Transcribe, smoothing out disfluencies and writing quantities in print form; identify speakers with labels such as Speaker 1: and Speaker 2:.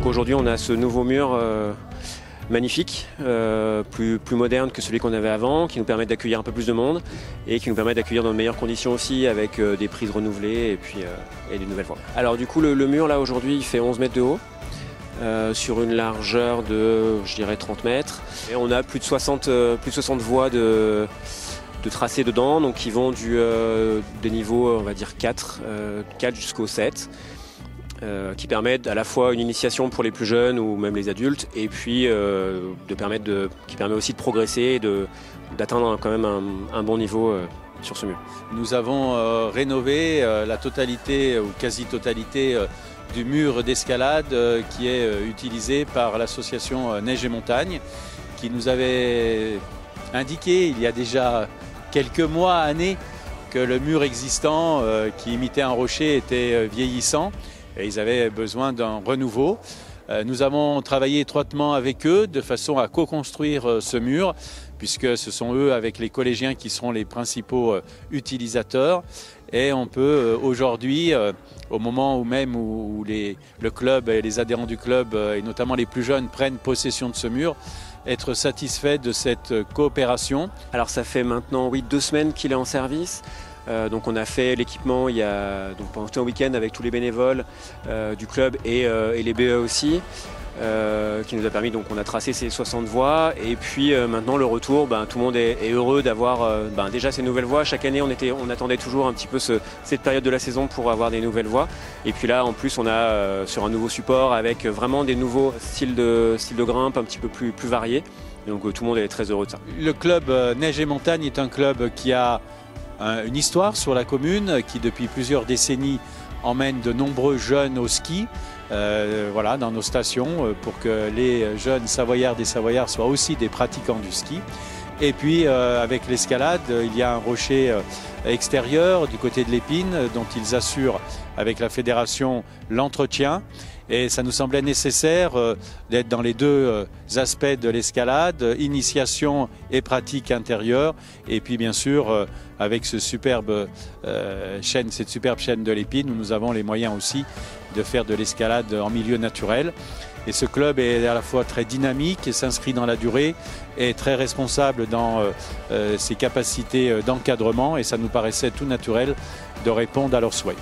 Speaker 1: Donc aujourd'hui on a ce nouveau mur magnifique, plus moderne que celui qu'on avait avant, qui nous permet d'accueillir un peu plus de monde et qui nous permet d'accueillir dans de meilleures conditions aussi, avec des prises renouvelées et puis et des nouvelles voies. Alors du coup le mur là aujourd'hui il fait 11 mètres de haut, sur une largeur de je dirais 30 mètres, et on a plus de 60 voies de tracés dedans, donc qui vont des niveaux on va dire 4 jusqu'au 7. Qui permettent à la fois une initiation pour les plus jeunes ou même les adultes, et puis qui permet aussi de progresser et d'atteindre quand même un bon niveau sur ce mur.
Speaker 2: Nous avons rénové la totalité ou quasi-totalité du mur d'escalade qui est utilisé par l'association Neige et Montagne, qui nous avait indiqué il y a déjà quelques mois, années, que le mur existant qui imitait un rocher était vieillissant et ils avaient besoin d'un renouveau. Nous avons travaillé étroitement avec eux de façon à co-construire ce mur, puisque ce sont eux avec les collégiens qui seront les principaux utilisateurs. Et on peut aujourd'hui, au moment où le club et les adhérents du club, et notamment les plus jeunes, prennent possession de ce mur, être satisfait de cette coopération.
Speaker 1: Alors ça fait maintenant 2 semaines qu'il est en service. Donc on a fait l'équipement pendant tout un week-end avec tous les bénévoles du club et les BE aussi, qui nous a permis, donc on a tracé ces 60 voies, et puis maintenant le retour, tout le monde est heureux d'avoir déjà ces nouvelles voies. Chaque année on attendait toujours un petit peu cette période de la saison pour avoir des nouvelles voies, et puis là en plus on a sur un nouveau support avec vraiment des nouveaux styles de grimpe un petit peu plus variés, donc tout le monde est très heureux de ça.
Speaker 2: Le club Neige et Montagne est un club qui a une histoire sur la commune, qui depuis plusieurs décennies emmène de nombreux jeunes au ski dans nos stations, pour que les jeunes savoyardes et savoyards soient aussi des pratiquants du ski. Et puis avec l'escalade, il y a un rocher extérieur du côté de l'Épine dont ils assurent avec la fédération l'entretien. Et ça nous semblait nécessaire d'être dans les deux aspects de l'escalade, initiation et pratique intérieure. Et puis bien sûr, avec cette superbe chaîne de l'Épine, où nous avons les moyens aussi de faire de l'escalade en milieu naturel. Et ce club est à la fois très dynamique et s'inscrit dans la durée, et très responsable dans ses capacités d'encadrement, et ça nous paraissait tout naturel de répondre à leurs souhaits.